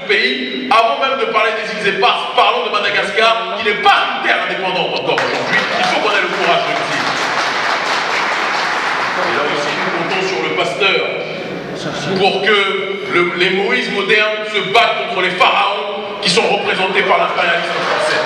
ce pays, avant même de parler des îles éparses, parlons de Madagascar, qui n'est pas une terre indépendante encore aujourd'hui. Il faut qu'on ait le courage de le dire. Et là aussi, nous comptons sur le pasteur pour que les Moïse modernes se battent contre les pharaons qui sont représentés par l'impérialisme français.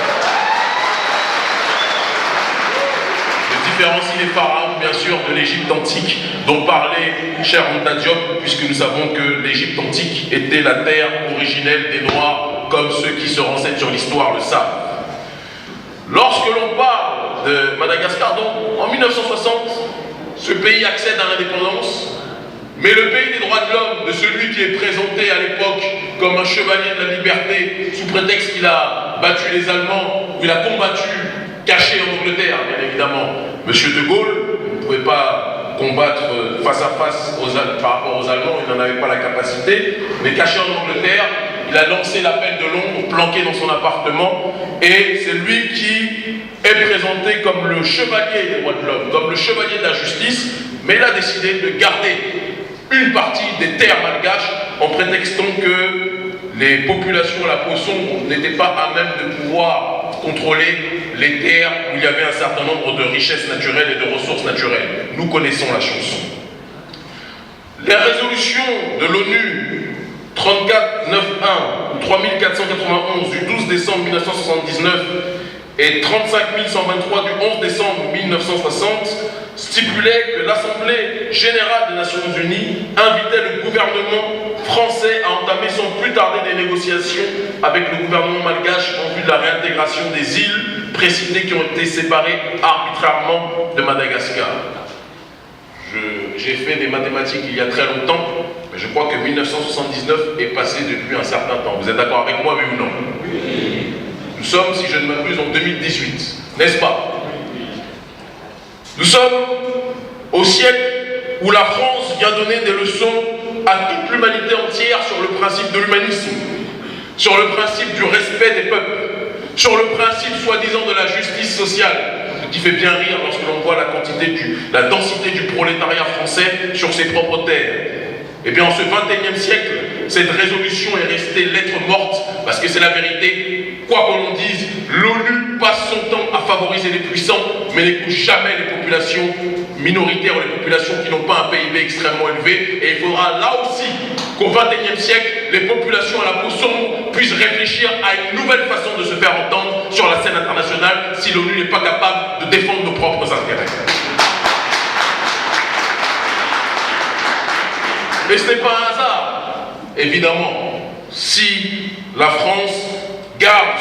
Je différencie les pharaons, bien sûr, de l'Égypte antique, dont parlait cher Anta Diop, puisque nous savons que l'Égypte antique était la terre originelle des Noirs, comme ceux qui se renseignent sur l'histoire le savent. Lorsque l'on parle de Madagascar, donc, en 1960, ce pays accède à l'indépendance, mais le pays des droits de l'homme, de celui qui est présenté à l'époque comme un chevalier de la liberté, sous prétexte qu'il a battu les Allemands, ou il a combattu, caché en Angleterre, bien évidemment, Monsieur de Gaulle ne pouvait pas combattre face à face par rapport aux Allemands, il n'en avait pas la capacité, mais caché en Angleterre, il a lancé l'appel de Londres, planqué dans son appartement, et c'est lui qui est présenté comme le chevalier des droits de l'homme, comme le chevalier de la justice, mais il a décidé de garder une partie des terres malgaches en prétextant que les populations à la peau sombre n'étaient pas à même de pouvoir contrôler les terres où il y avait un certain nombre de richesses naturelles et de ressources naturelles. Nous connaissons la chanson. Les résolutions de l'ONU 3491 ou 3491 du 12 décembre 1979 et 35123 du 11 décembre 1960 stipulaient que l'Assemblée générale des Nations Unies invitait le gouvernement français à entamer sans plus tarder des négociations avec le gouvernement malgache en vue de la réintégration des îles précitées qui ont été séparées arbitrairement de Madagascar. J'ai fait des mathématiques il y a très longtemps, mais je crois que 1979 est passé depuis un certain temps. Vous êtes d'accord avec moi, oui ou non? Oui. Nous sommes, si je ne m'abuse, en 2018, n'est-ce pas? Nous sommes au siècle où la France vient donner des leçons à toute l'humanité entière sur le principe de l'humanisme, sur le principe du respect des peuples, sur le principe soi-disant de la justice sociale, qui fait bien rire lorsque l'on voit la densité du prolétariat français sur ses propres terres. Et bien en ce XXIe siècle, cette résolution est restée lettre morte, parce que c'est la vérité. Quoi qu'on en dise, l'ONU passe son temps à favoriser les puissants, mais n'écoute jamais les populations minoritaires ou les populations qui n'ont pas un PIB extrêmement élevé. Et il faudra là aussi qu'au XXIe siècle, les populations à la peau sombre puissent réfléchir à une nouvelle façon de se faire entendre sur la scène internationale si l'ONU n'est pas capable de défendre nos propres intérêts. Mais ce n'est pas un hasard, évidemment, si la France garde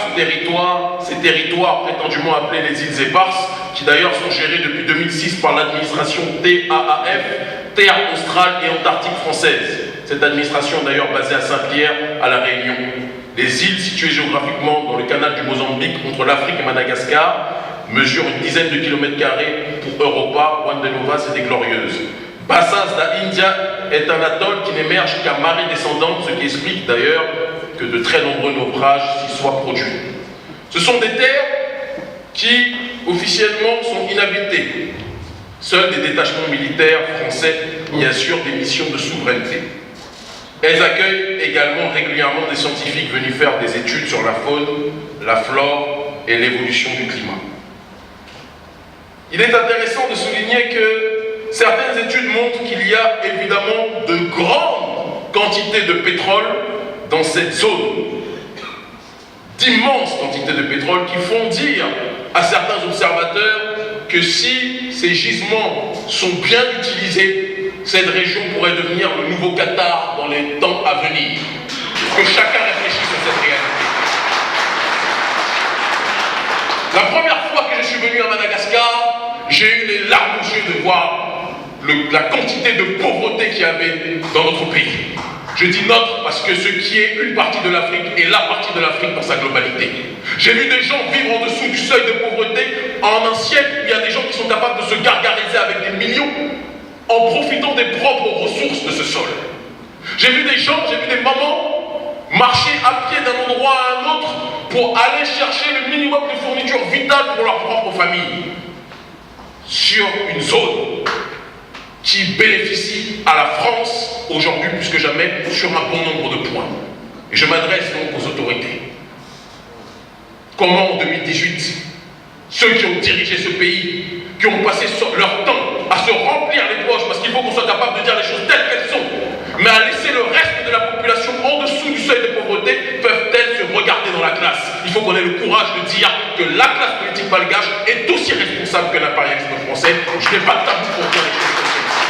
ces territoires prétendument appelés les îles éparses, qui d'ailleurs sont gérés depuis 2006 par l'administration TAAF, Terre australe et antarctique française. Cette administration d'ailleurs basée à Saint-Pierre, à La Réunion. Les îles situées géographiquement dans le canal du Mozambique entre l'Afrique et Madagascar mesurent une dizaine de kilomètres carrés pour Europa, Juan de Novas et des Glorieuses. Bassas da India est un atoll qui n'émerge qu'à marée descendante, ce qui explique d'ailleurs que de très nombreux naufrages s'y soient produits. Ce sont des terres qui, officiellement, sont inhabitées. Seuls des détachements militaires français y assurent des missions de souveraineté. Elles accueillent également régulièrement des scientifiques venus faire des études sur la faune, la flore et l'évolution du climat. Il est intéressant de souligner que certaines études montrent qu'il y a évidemment de grandes quantités de pétrole dans cette zone. D'immenses quantités de pétrole qui font dire à certains observateurs que si ces gisements sont bien utilisés, cette région pourrait devenir le nouveau Qatar dans les temps à venir. Que chacun réfléchisse à cette réalité. La première fois que je suis venu à Madagascar, j'ai eu les larmes aux yeux de voir la quantité de pauvreté qu'il y avait dans notre pays. Je dis notre parce que ce qui est une partie de l'Afrique est la partie de l'Afrique dans sa globalité. J'ai vu des gens vivre en dessous du seuil de pauvreté en un siècle où il y a des gens qui sont capables de se gargariser avec des millions en profitant des propres ressources de ce sol. J'ai vu des gens, j'ai vu des mamans marcher à pied d'un endroit à un autre pour aller chercher le minimum de fournitures vitales pour leur propre famille sur une zone qui bénéficie à la France aujourd'hui plus que jamais sur un bon nombre de points. Et je m'adresse donc aux autorités. Comment en 2018, ceux qui ont dirigé ce pays, qui ont passé leur temps à se remplir les poches, parce qu'il faut qu'on soit capable de dire les choses telles qu'elles sont, mais à laisser le reste de la population en dessous du seuil de pauvreté, peuvent-elles se regarder dans la glace? Il faut qu'on ait le courage de dire que la classe politique malgache est aussi responsable que l'impérialisme français. Je n'ai pas de tabou pour dire les choses comme ça.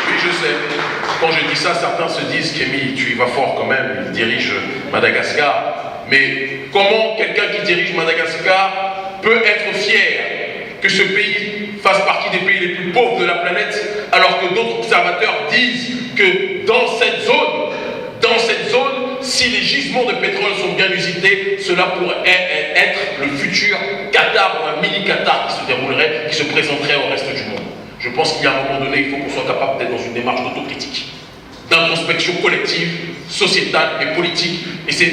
Oui, je sais. Quand je dis ça, certains se disent qu'Émile, tu y vas fort quand même, il dirige Madagascar. Mais comment quelqu'un qui dirige Madagascar peut être fier que ce pays fasse partie des pays les plus pauvres de la planète, alors que d'autres observateurs disent que dans cette zone, si les gisements de pétrole sont bien usités, cela pourrait être le futur Qatar ou un mini-Qatar qui se déroulerait, qui se présenterait au reste du monde. Je pense qu'il y a un moment donné, il faut qu'on soit capable d'être dans une démarche d'autocritique, d'introspection collective, sociétale et politique. Et c'est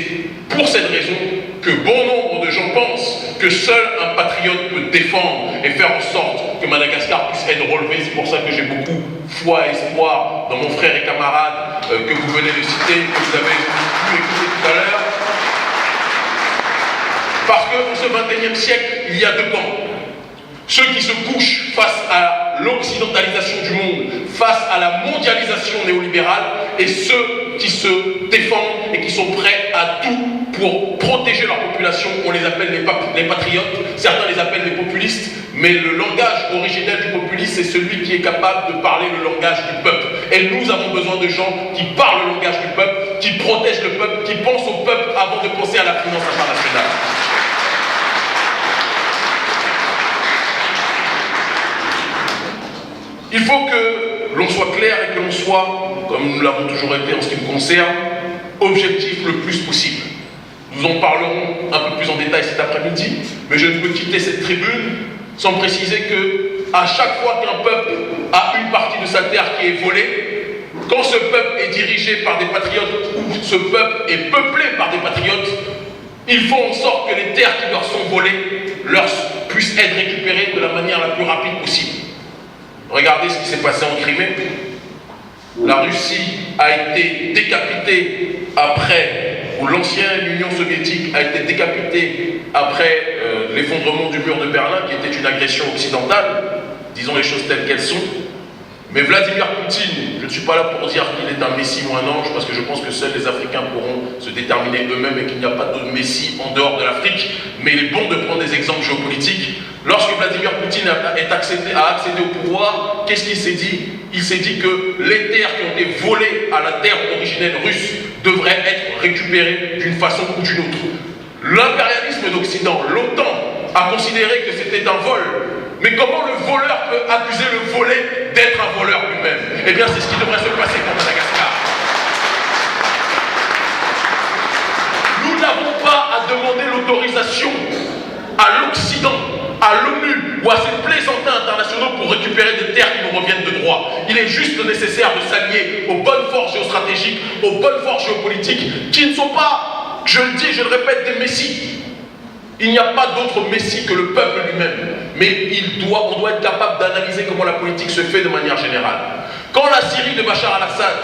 pour cette raison que bon nombre de gens pensent que seul un patriote peut défendre et faire en sorte que Madagascar puisse être relevé. C'est pour ça que j'ai beaucoup foi et espoir dans mon frère et camarade que vous venez de citer, que vous avez pu écouter tout à l'heure. Parce qu'en ce XXIe siècle, il y a deux camps. Ceux qui se couchent face à l'occidentalisation du monde, face à la mondialisation néolibérale, et ceux qui se défendent et qui sont prêts à tout pour protéger leur population. On les appelle les patriotes, certains les appellent les populistes, mais le langage originel du populisme, c'est celui qui est capable de parler le langage du peuple. Et nous avons besoin de gens qui parlent le langage du peuple, qui protègent le peuple, qui pensent au peuple avant de penser à la finance internationale. Il faut que l'on soit clair et que l'on soit, comme nous l'avons toujours été en ce qui me concerne, objectif le plus possible. Nous en parlerons un peu plus en détail cet après-midi, mais je ne peux quitter cette tribune sans préciser que à chaque fois qu'un peuple a une partie de sa terre qui est volée, quand ce peuple est dirigé par des patriotes ou ce peuple est peuplé par des patriotes, ils font en sorte que les terres qui leur sont volées puissent être récupérées de la manière la plus rapide possible. Regardez ce qui s'est passé en Crimée. La Russie a été décapitée après, ou l'ancienne Union soviétique a été décapitée après l'effondrement du mur de Berlin, qui était une agression occidentale, disons les choses telles qu'elles sont. Mais Vladimir Poutine, je ne suis pas là pour dire qu'il est un messie ou un ange, parce que je pense que seuls les Africains pourront se déterminer eux-mêmes et qu'il n'y a pas de messie en dehors de l'Afrique. Mais il est bon de prendre des exemples géopolitiques. Lorsque Vladimir Poutine a accédé au pouvoir, qu'est-ce qu'il s'est dit? Il s'est dit que les terres qui ont été volées à la terre originelle russe devraient être récupérées d'une façon ou d'une autre. L'impérialisme d'Occident, l'OTAN, a considéré que c'était un vol. Mais comment le voleur peut accuser le volé d'être un voleur lui-même? Eh bien, c'est ce qui devrait se passer pour Madagascar. Nous n'avons pas à demander l'autorisation à l'Occident, à l'ONU ou à ces plaisantins internationaux pour récupérer des terres qui nous reviennent de droit. Il est juste nécessaire de s'allier aux bonnes forces géostratégiques, aux bonnes forces géopolitiques, qui ne sont pas, je le dis, je le répète, des messies. Il n'y a pas d'autre messie que le peuple lui-même. Mais on doit être capable d'analyser comment la politique se fait de manière générale. Quand la Syrie de Bachar al-Assad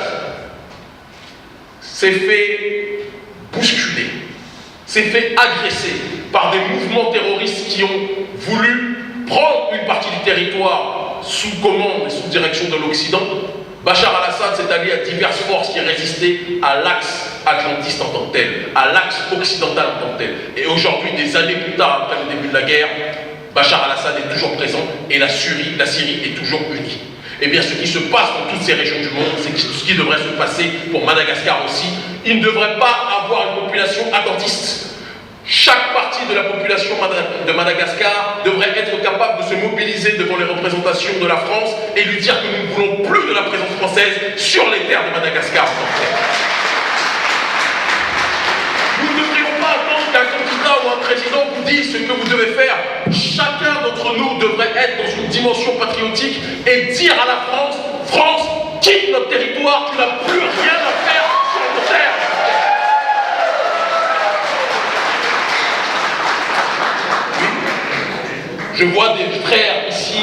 s'est fait bousculer, s'est fait agresser par des mouvements terroristes qui ont voulu prendre une partie du territoire sous commande et sous direction de l'Occident, Bachar al-Assad s'est allié à diverses forces qui résistaient à l'axe atlantiste en tant que tel, à l'axe occidental en tant que tel. Et aujourd'hui, des années plus tard, après le début de la guerre, Bachar al-Assad est toujours présent et la Syrie est toujours unie. Eh bien, ce qui se passe dans toutes ces régions du monde, c'est ce qui devrait se passer pour Madagascar aussi. Il ne devrait pas avoir une population attentiste. Chaque partie de la population de Madagascar devrait être capable de se mobiliser devant les représentations de la France et lui dire que nous ne voulons plus de la présence française sur les terres de Madagascar. Nous ne devrions pas attendre qu'un candidat ou un président vous dise ce que vous devez faire. Chacun d'entre nous devrait être dans une dimension patriotique et dire à la France, France, quitte notre territoire, tu n'as plus rien à faire sur notre terre. Je vois des frères ici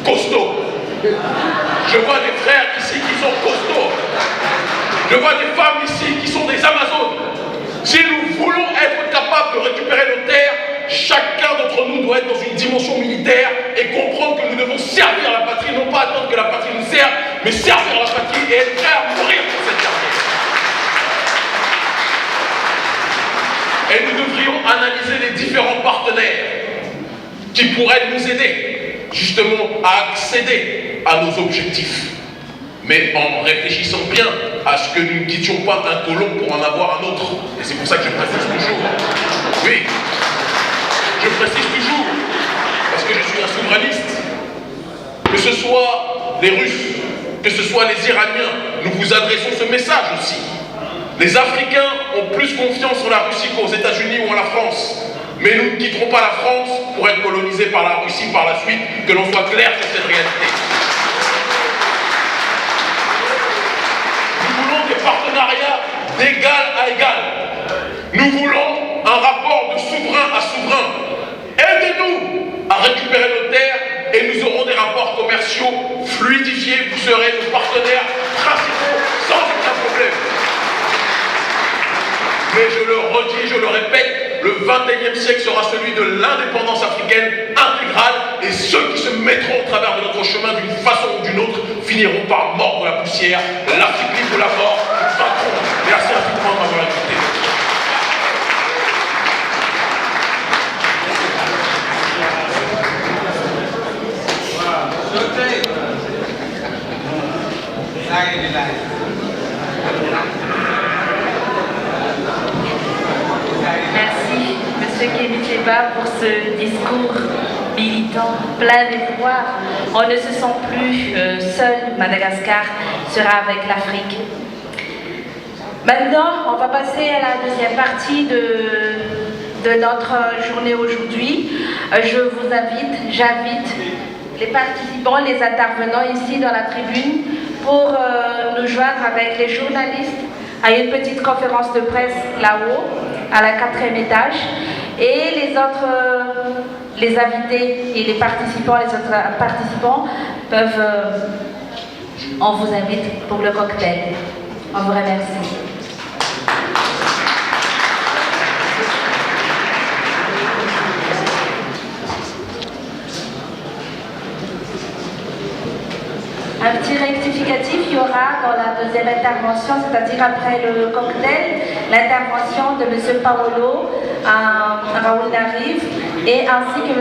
costauds. Je vois des frères ici qui sont costauds. Je vois des femmes ici qui sont des Amazones. Si nous voulons être capables de récupérer nos terres, chacun d'entre nous doit être dans une dimension militaire et comprendre que nous devons servir la patrie, non pas attendre que la patrie nous serve, mais servir la patrie et être prêt à mourir pour cette dernière. Et nous devrions analyser les différents partenaires qui pourraient nous aider justement à accéder à nos objectifs. Mais en réfléchissant bien à ce que nous ne quittions pas un colon pour en avoir un autre. Et c'est pour ça que je précise toujours. Oui, je précise toujours, parce que je suis un souverainiste. Que ce soit les Russes, que ce soit les Iraniens, nous vous adressons ce message aussi. Les Africains ont plus confiance en la Russie qu'aux États-Unis ou en la France. Mais nous ne quitterons pas la France pour être colonisés par la Russie par la suite, que l'on soit clair sur cette réalité. Nous voulons des partenariats d'égal à égal. Nous voulons un rapport de souverain à souverain. Aidez-nous à récupérer nos terres et nous aurons des rapports commerciaux fluidifiés. Vous serez nos partenaires principaux sans aucun problème. Mais je le redis, je le répète, le 21e siècle sera celui de l'indépendance africaine intégrale et ceux qui se mettront au travers de notre chemin d'une façon ou d'une autre finiront par mordre la poussière, l'Afrique libre de la mort, nous vaincrons. Merci infiniment de m'avoir écouté. Merci, M. Kémy Séba, pour ce discours militant, plein d'espoir. On ne se sent plus seul. Madagascar sera avec l'Afrique. Maintenant, on va passer à la deuxième partie de notre journée aujourd'hui. Je vous j'invite les participants, les intervenants ici dans la tribune pour nous joindre avec les journalistes à une petite conférence de presse là-haut, à la 4e étage. Et les invités et les autres participants peuvent, on vous invite pour le cocktail. On vous remercie. Un petit rectificatif, il y aura dans la deuxième intervention, c'est-à-dire après le cocktail, l'intervention de M. Paolo Raoul Nariv et ainsi que M.